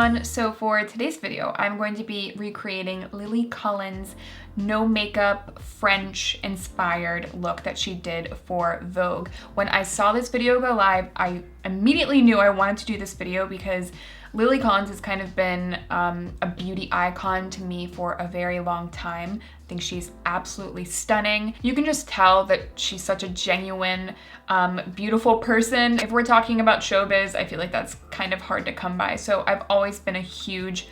everyone. So for today's video, I'm going to be recreating Lily Collins' no makeup French inspired look that she did for Vogue. When I saw this video go live, I immediately knew I wanted to do this video because Lily Collins has kind of been a beauty icon to me for a very long time. I think she's absolutely stunning. You can just tell that she's such a genuine, beautiful person. If we're talking about showbiz, I feel like that's kind of hard to come by. So I've always been a huge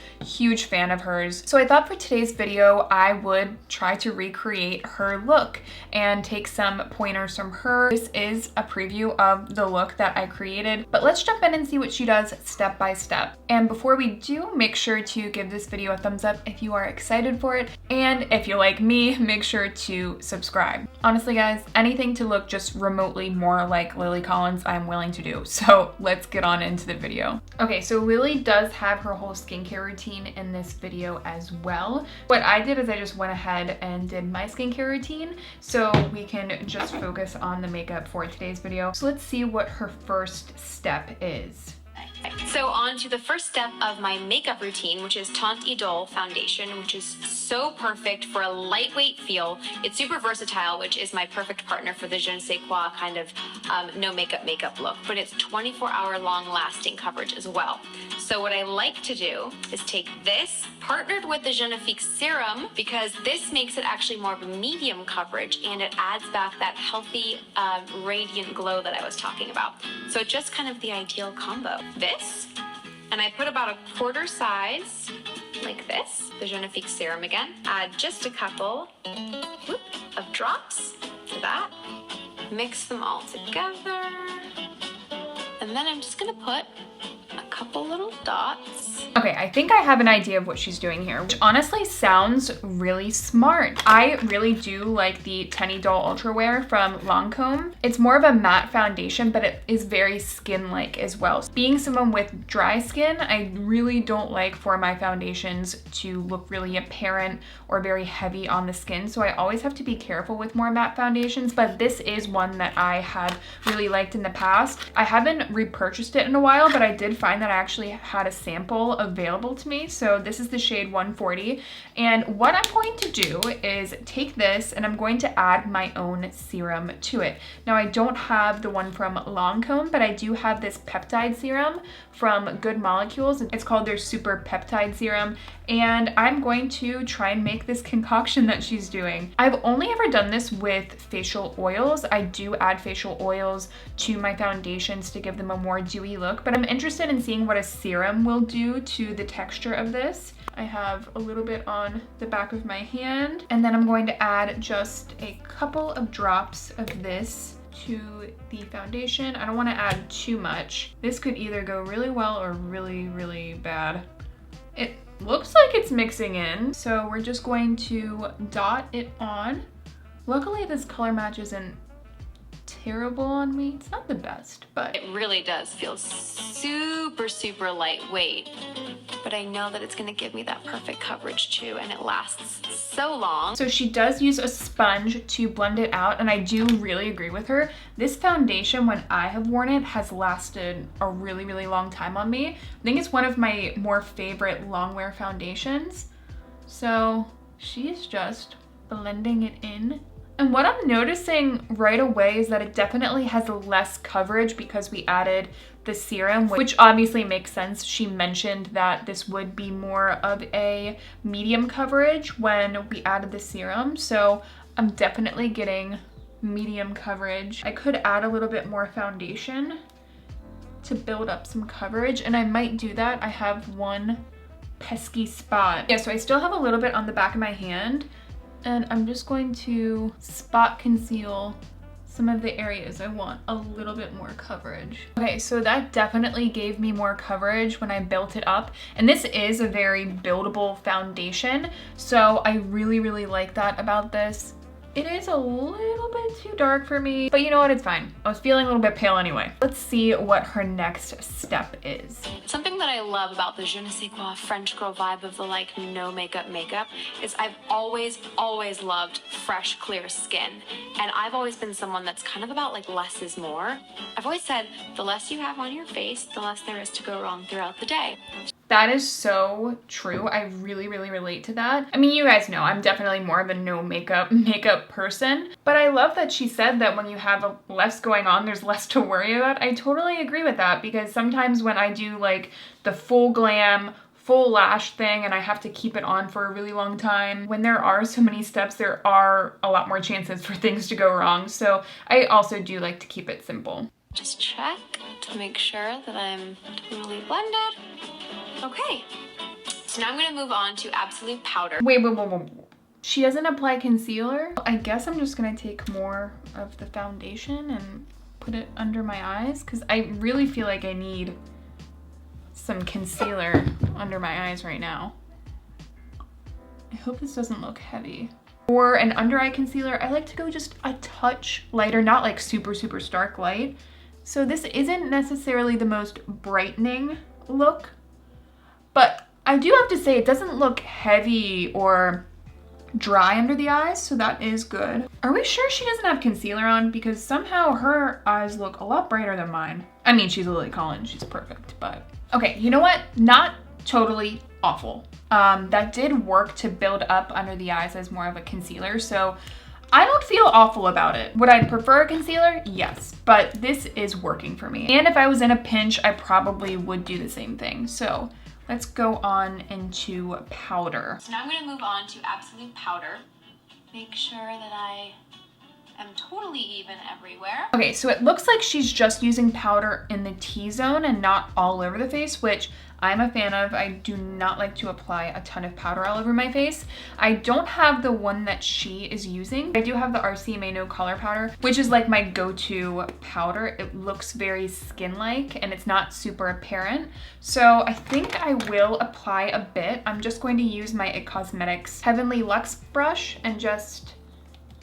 fan of hers. So I thought for today's video, I would try to recreate her look and take some pointers from her. This is a preview of the look that I created, but let's jump in and see what she does step by step. And before we do, make sure to give this video a thumbs up if you are excited for it. And if you like me, make sure to subscribe. Honestly, guys, anything to look just remotely more like Lily Collins, I'm willing to do. So let's get on into the video. Okay, so Lily does have her whole skincare routine in this video as well. What I did is I just went ahead and did my skincare routine so we can just focus on the makeup for today's video. So let's see what her first step is. So on to the first step of my makeup routine, which is Teint Idole foundation, which is so perfect for a lightweight feel. It's super versatile, which is my perfect partner for the je ne sais quoi kind of no makeup look, but it's 24-hour long lasting coverage as well. So what I like to do is take this partnered with the Je ne Fixe serum, because this makes it actually more of a medium coverage and it adds back that healthy radiant glow that I was talking about. So it's just kind of the ideal combo. This, and I put about a quarter size like this, the Je ne Fixe serum again. Add just a couple of drops to that. Mix them all together. And then I'm just gonna put a couple little dots. Okay, I think I have an idea of what she's doing here, which honestly sounds really smart. I really do like the Teint Idole Ultra Wear from Lancome. It's more of a matte foundation, but it is very skin-like as well. Being someone with dry skin, I really don't like for my foundations to look really apparent or very heavy on the skin, so I always have to be careful with more matte foundations, but this is one that I had really liked in the past. I haven't repurchased it in a while, but I did find that I actually had a sample available to me. So this is the shade 140. And what I'm going to do is take this and I'm going to add my own serum to it. Now I don't have the one from Lancome, but I do have this peptide serum from Good Molecules. It's called their Super Peptide Serum. And I'm going to try and make this concoction that she's doing. I've only ever done this with facial oils. I do add facial oils to my foundations to give them a more dewy look, but I'm interested in seeing what a serum will do to the texture of this. I have a little bit on the back of my hand, and then I'm going to add just a couple of drops of this to the foundation. I don't want to add too much. This could either go really well or really bad. It looks like it's mixing in, so we're just going to dot it on. Luckily this color match isn't terrible on me. It's not the best, but it really does feel super lightweight, but I know that it's gonna give me that perfect coverage too, and it lasts so long. So she does use a sponge to blend it out, and I do really agree with her. This foundation, when I have worn it, has lasted a really long time on me. I think it's one of my more favorite long wear foundations. So she's just blending it in. And what I'm noticing right away is that it definitely has less coverage because we added the serum, which obviously makes sense. She mentioned that this would be more of a medium coverage when we added the serum. So I'm definitely getting medium coverage. I could add a little bit more foundation to build up some coverage, and I might do that. I have one pesky spot. Yeah, so I still have a little bit on the back of my hand, and I'm just going to spot conceal some of the areas I want a little bit more coverage. Okay, so that definitely gave me more coverage when I built it up. And this is a very buildable foundation, so I really like that about this. It is a little bit too dark for me, but you know what, it's fine. I was feeling a little bit pale anyway. Let's see what her next step is. Something that I love about the je ne sais quoi French girl vibe of the like no makeup is I've always loved fresh, clear skin. And I've always been someone that's kind of about like less is more. I've always said the less you have on your face, the less there is to go wrong throughout the day. That is so true. I really, really relate to that. I mean, you guys know I'm definitely more of a no makeup person, but I love that she said that when you have less going on, there's less to worry about. I totally agree with that, because sometimes when I do like the full glam, full lash thing and I have to keep it on for a really long time, when there are so many steps, there are a lot more chances for things to go wrong. So I also do like to keep it simple. Just check to make sure that I'm totally blended. Okay, so now I'm gonna move on to Absolute Powder. Wait. She doesn't apply concealer? I guess I'm just gonna take more of the foundation and put it under my eyes, because I really feel like I need some concealer under my eyes right now. I hope this doesn't look heavy. For an under eye concealer, I like to go just a touch lighter, not like super, super stark light. So this isn't necessarily the most brightening look, but I do have to say it doesn't look heavy or dry under the eyes, so that is good. Are we sure she doesn't have concealer on? Because somehow her eyes look a lot brighter than mine. I mean, she's Lily Collins, she's perfect, but... Okay, you know what? Not totally awful. That did work to build up under the eyes as more of a concealer, so I don't feel awful about it. Would I prefer a concealer? Yes, but this is working for me. And if I was in a pinch, I probably would do the same thing. So let's go on into powder. So now I'm gonna move on to Absolute Powder. Make sure that I am totally even everywhere. Okay, so it looks like she's just using powder in the T-zone and not all over the face, which I'm a fan of. I do not like to apply a ton of powder all over my face. I don't have the one that she is using. I do have the RCMA No Color Powder, which is like my go-to powder. It looks very skin-like and it's not super apparent. So I think I will apply a bit. I'm just going to use my IT Cosmetics Heavenly Luxe brush and just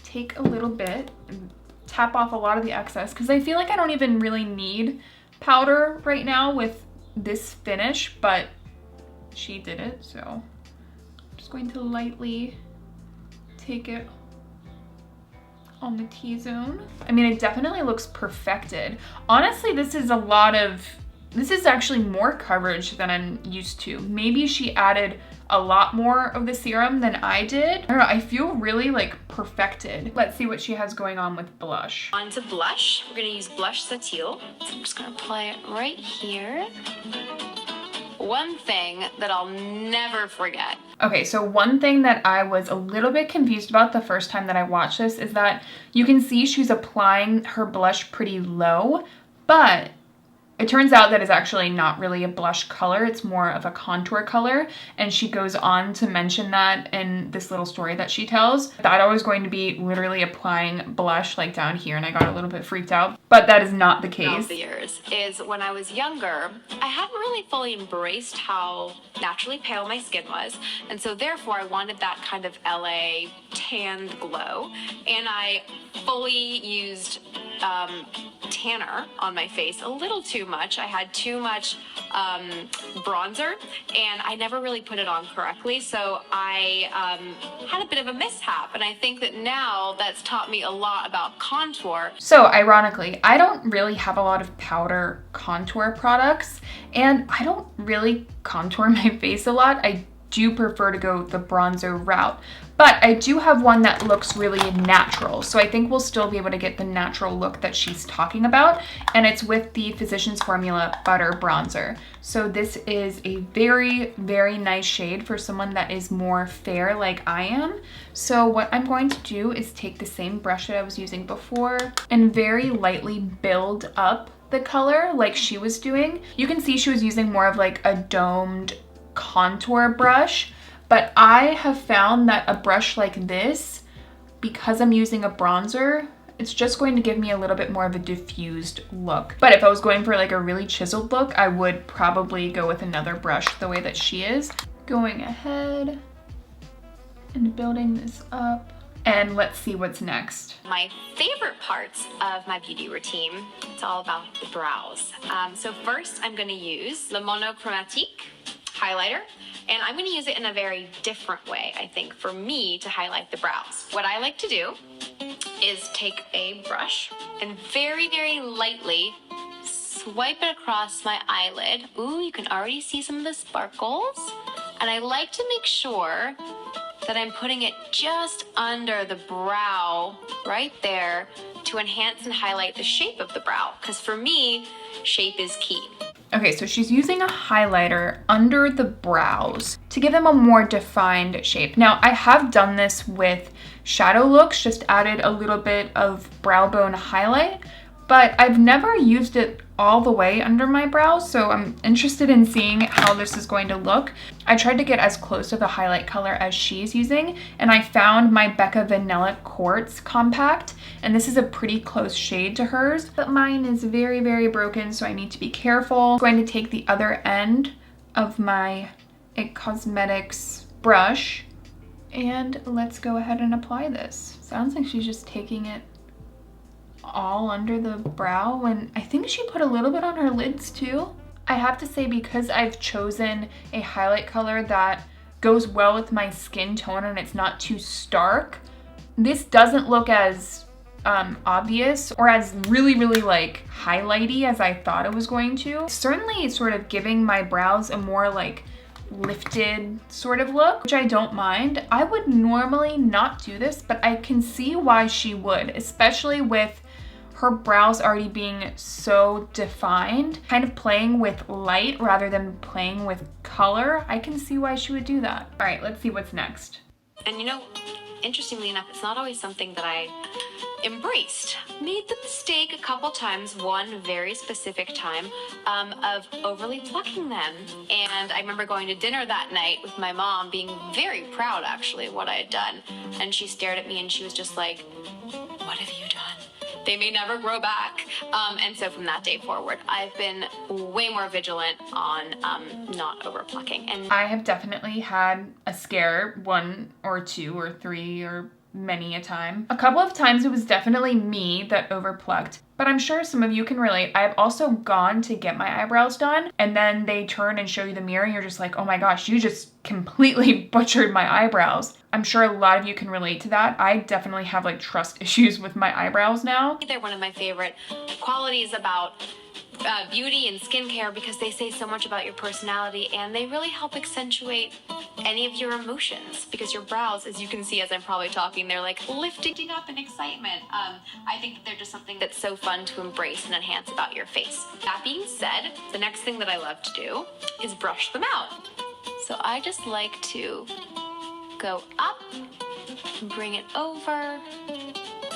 take a little bit and tap off a lot of the excess, because I feel like I don't even really need powder right now with this finish, but she did it, so I'm just going to lightly take it on the T-zone. I mean, it definitely looks perfected. Honestly, this is actually more coverage than I'm used to. Maybe she added a lot more of the serum than I did. I don't know, I feel really like perfected. Let's see what she has going on with blush. On to blush. We're gonna use Blush Satil. So I'm just gonna apply it right here. One thing that I'll never forget. Okay, so one thing that I was a little bit confused about the first time that I watched this is that you can see she's applying her blush pretty low, but it turns out that it's actually not really a blush color, it's more of a contour color, and she goes on to mention that in this little story that she tells. I thought I was going to be literally applying blush like down here, and I got a little bit freaked out, but that is not the case. The years is when I was younger, I hadn't really fully embraced how naturally pale my skin was, and so therefore I wanted that kind of LA tanned glow, and I fully used tanner on my face, a little too much. I had too much bronzer and I never really put it on correctly, so I had a bit of a mishap, and I think that now that's taught me a lot about contour. So ironically, I don't really have a lot of powder contour products, and I don't really contour my face a lot. I do prefer to go the bronzer route, but I do have one that looks really natural, so I think we'll still be able to get the natural look that she's talking about, and it's with the Physicians Formula Butter Bronzer. So this is a very, very nice shade for someone that is more fair like I am. So what I'm going to do is take the same brush that I was using before and very lightly build up the color like she was doing. You can see she was using more of like a domed contour brush, but I have found that a brush like this, because I'm using a bronzer, it's just going to give me a little bit more of a diffused look. But if I was going for like a really chiseled look, I would probably go with another brush the way that she is. Going ahead and building this up. And let's see what's next. My favorite parts of my beauty routine, it's all about the brows. So first I'm gonna use Le Monochromatique highlighter, and I'm going to use it in a very different way, I think, for me to highlight the brows. What I like to do is take a brush and very, very lightly swipe it across my eyelid. Ooh, you can already see some of the sparkles. And I like to make sure that I'm putting it just under the brow, right there, to enhance and highlight the shape of the brow. Because for me, shape is key. Okay, so she's using a highlighter under the brows to give them a more defined shape. Now, I have done this with shadow looks, just added a little bit of brow bone highlight, but I've never used it all the way under my brows, so I'm interested in seeing how this is going to look. I tried to get as close to the highlight color as she's using, and I found my Becca Vanilla Quartz Compact, and this is a pretty close shade to hers, but mine is very, very broken, so I need to be careful. I'm going to take the other end of my IT Cosmetics brush, and let's go ahead and apply this. Sounds like she's just taking it all under the brow, and I think she put a little bit on her lids too. I have to say, because I've chosen a highlight color that goes well with my skin tone and it's not too stark, this doesn't look as obvious or as really like highlighty as I thought it was going to. Certainly it's sort of giving my brows a more like lifted sort of look, which I don't mind. I would normally not do this, but I can see why she would, especially with her brows already being so defined, kind of playing with light rather than playing with color. I can see why she would do that. All right, let's see what's next. And you know, interestingly enough, it's not always something that I embraced. Made the mistake a couple times, one very specific time, of overly plucking them. And I remember going to dinner that night with my mom, being very proud actually of what I had done. And she stared at me and she was just like, "What have you done? They may never grow back." And so from that day forward, I've been way more vigilant on not over plucking. And I have definitely had a scare, one or two or three or many a time. A couple of times it was definitely me that overplucked, but I'm sure some of you can relate. I've also gone to get my eyebrows done and then they turn and show you the mirror and you're just like, oh my gosh, you just completely butchered my eyebrows. I'm sure a lot of you can relate to that. I definitely have like trust issues with my eyebrows now. they're one of my favorite qualities about beauty and skincare, because they say so much about your personality and they really help accentuate any of your emotions, because your brows, as you can see as I'm probably talking, they're like lifting up in excitement. I think that they're just something that's so fun to embrace and enhance about your face. That being said, the next thing that I love to do is brush them out. So I just like to go up, bring it over.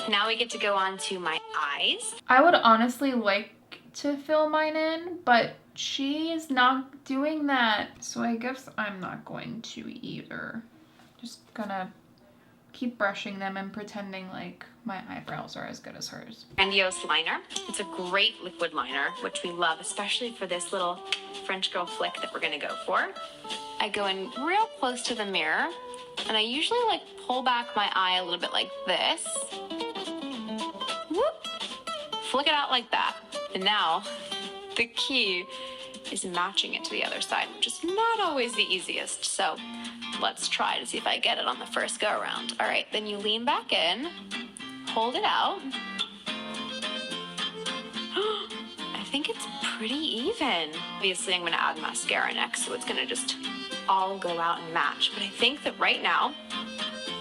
Now we get to go on to my eyes. I would honestly like to fill mine in, but she is not doing that. So I guess I'm not going to either. Just gonna keep brushing them and pretending like my eyebrows are as good as hers. Grandiose liner. It's a great liquid liner, which we love, especially for this little French girl flick that we're gonna go for. I go in real close to the mirror, and I usually like pull back my eye a little bit like this. Whoop. Flick it out like that. And now the key is matching it to the other side, which is not always the easiest. So let's try to see if I get it on the first go around. All right, then you lean back in, hold it out. I think it's pretty even. Obviously, I'm gonna add mascara next, so it's gonna just all go out and match. But I think that right now,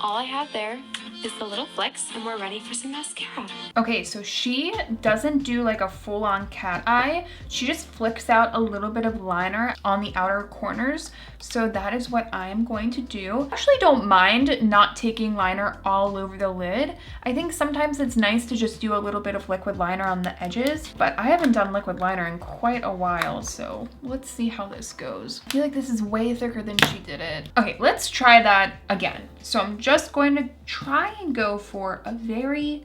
all I have there is the little flicks, and we're ready for some mascara. Okay, so she doesn't do like a full-on cat eye. She just flicks out a little bit of liner on the outer corners. So that is what I am going to do. I actually don't mind not taking liner all over the lid. I think sometimes it's nice to just do a little bit of liquid liner on the edges, but I haven't done liquid liner in quite a while, so let's see how this goes. I feel like this is way thicker than she did it. Okay, let's try that again. So I'm just going to try and go for a very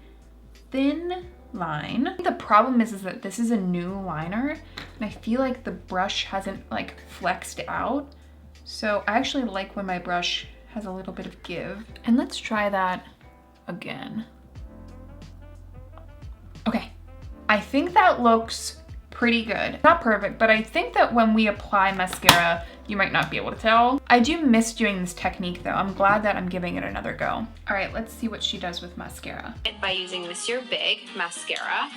thin line. The problem is that this is a new liner and I feel like the brush hasn't like flexed out. So I actually like when my brush has a little bit of give. And let's try that again. Okay, I think that looks pretty good. Not perfect, but I think that when we apply mascara, you might not be able to tell. I do miss doing this technique though. I'm glad that I'm giving it another go. All right, let's see what she does with mascara. By using Monsieur Big Mascara.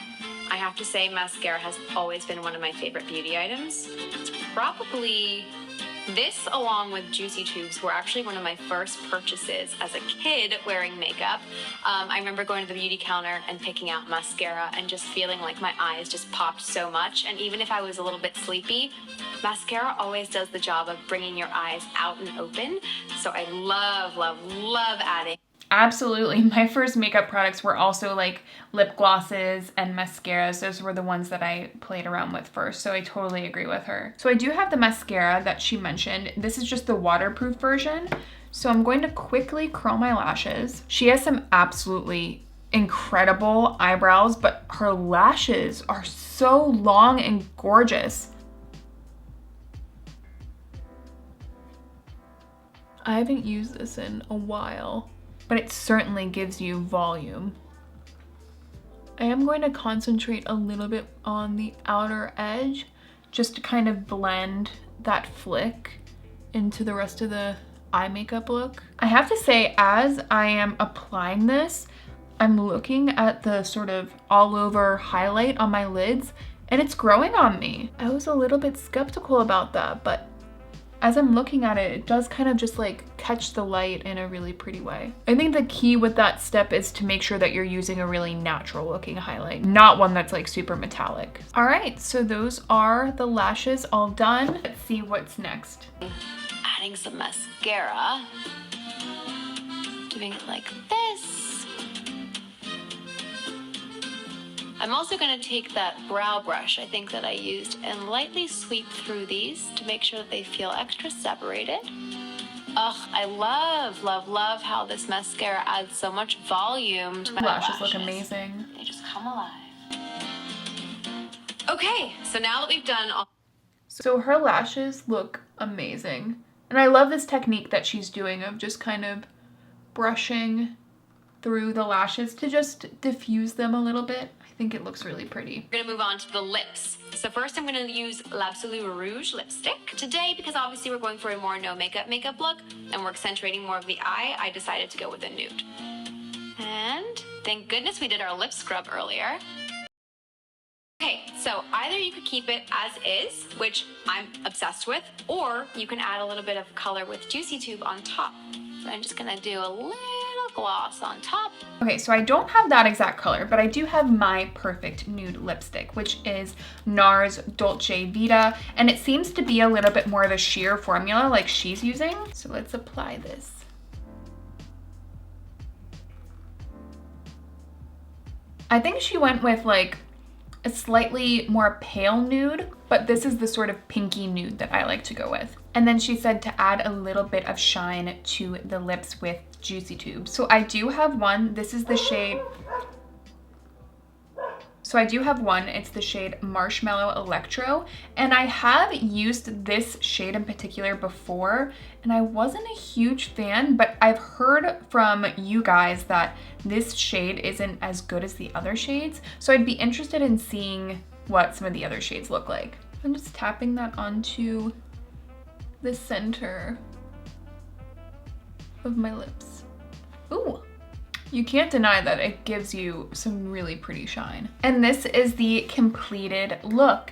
I have to say mascara has always been one of my favorite beauty items. It's probably this, along with Juicy Tubes, were actually one of my first purchases as a kid wearing makeup. I remember going to the beauty counter and picking out mascara and just feeling like my eyes just popped so much. And even if I was a little bit sleepy, mascara always does the job of bringing your eyes out and open. So I love, love, love adding. Absolutely. My first makeup products were also like lip glosses and mascaras. Those were the ones that I played around with first. So I totally agree with her. So I do have the mascara that she mentioned. This is just the waterproof version. So I'm going to quickly curl my lashes. She has some absolutely incredible eyebrows, but her lashes are so long and gorgeous. I haven't used this in a while, but it certainly gives you volume. I am going to concentrate a little bit on the outer edge just to kind of blend that flick into the rest of the eye makeup look. I have to say, as I am applying this, I'm looking at the sort of all over highlight on my lids and it's growing on me. I was a little bit skeptical about that, but as I'm looking at it, it does kind of just like catch the light in a really pretty way. I think the key with that step is to make sure that you're using a really natural looking highlight, not one that's like super metallic. All right, so those are the lashes all done. Let's see what's next. Adding some mascara, doing it like this. I'm also going to take that brow brush I think that I used and lightly sweep through these to make sure that they feel extra separated. Ugh, I love, love, love how this mascara adds so much volume to my lashes. Look amazing. They just come alive. Okay, so now that we've done all... So her lashes look amazing. And I love this technique that she's doing of just kind of brushing through the lashes to just diffuse them a little bit. I think it looks really pretty. We're gonna move on to the lips. So first I'm gonna use L'Absolu Rouge lipstick. Today, because obviously we're going for a more no makeup look and we're accentuating more of the eye, I decided to go with a nude. And thank goodness we did our lip scrub earlier. Okay, so either you could keep it as is, which I'm obsessed with, or you can add a little bit of color with Juicy Tube on top. So I'm just gonna do a little gloss on top. Okay, so I don't have that exact color, but I do have my perfect nude lipstick, which is Nars Dolce Vita, and it seems to be a little bit more of a sheer formula like she's using. So let's apply this. I think she went with like a slightly more pale nude, but this is the sort of pinky nude that I like to go with. And then she said to add a little bit of shine to the lips with Juicy Tube. So I do have one. This is the shade. So I do have one. It's the shade Marshmallow Electro. And I have used this shade in particular before, and I wasn't a huge fan, but I've heard from you guys that this shade isn't as good as the other shades. So I'd be interested in seeing what some of the other shades look like. I'm just tapping that onto the center of my lips. Ooh, you can't deny that it gives you some really pretty shine. And this is the completed look.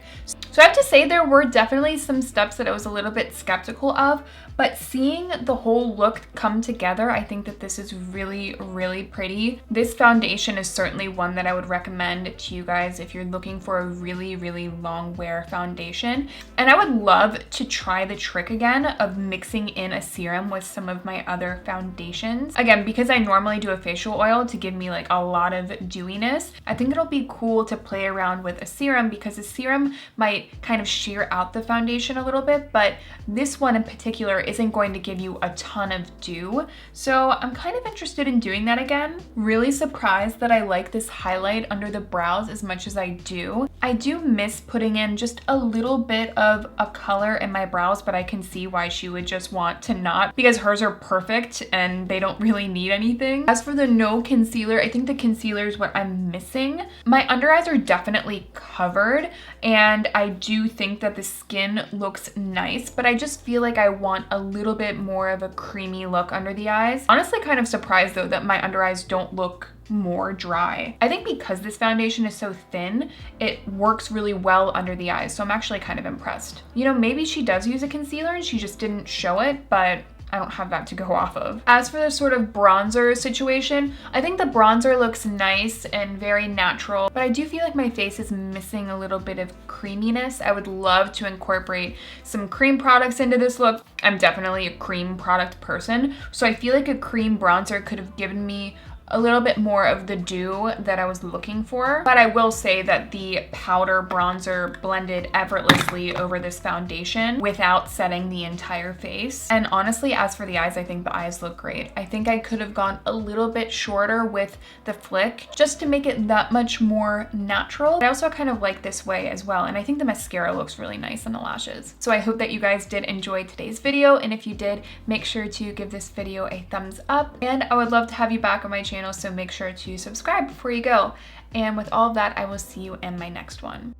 So I have to say there were definitely some steps that I was a little bit skeptical of, but seeing the whole look come together, I think that this is really, really pretty. This foundation is certainly one that I would recommend to you guys if you're looking for a really, really long wear foundation. And I would love to try the trick again of mixing in a serum with some of my other foundations. Again, because I normally do a facial oil to give me like a lot of dewiness, I think it'll be cool to play around with a serum because a serum might kind of sheer out the foundation a little bit, but this one in particular isn't going to give you a ton of dew. So I'm kind of interested in doing that again. Really surprised that I like this highlight under the brows as much as I do. I do miss putting in just a little bit of a color in my brows, but I can see why she would just want to not, because hers are perfect and they don't really need anything. As for the no concealer. I think the concealer is what I'm missing. My under eyes are definitely covered, and I do think that the skin looks nice, but I just feel like I want a little bit more of a creamy look under the eyes. Honestly, kind of surprised though that my under eyes don't look more dry. I think because this foundation is so thin, it works really well under the eyes, so I'm actually kind of impressed. You know, maybe she does use a concealer and she just didn't show it, but I don't have that to go off of. As for the sort of bronzer situation, I think the bronzer looks nice and very natural, but I do feel like my face is missing a little bit of creaminess. I would love to incorporate some cream products into this look. I'm definitely a cream product person, so I feel like a cream bronzer could have given me a little bit more of the dew that I was looking for. But I will say that the powder bronzer blended effortlessly over this foundation without setting the entire face. And honestly, as for the eyes, I think the eyes look great. I think I could have gone a little bit shorter with the flick just to make it that much more natural. I also kind of like this way as well. And I think the mascara looks really nice on the lashes. So I hope that you guys did enjoy today's video. And if you did, make sure to give this video a thumbs up. And I would love to have you back on my channel, so make sure to subscribe before you go. And with all of that, I will see you in my next one.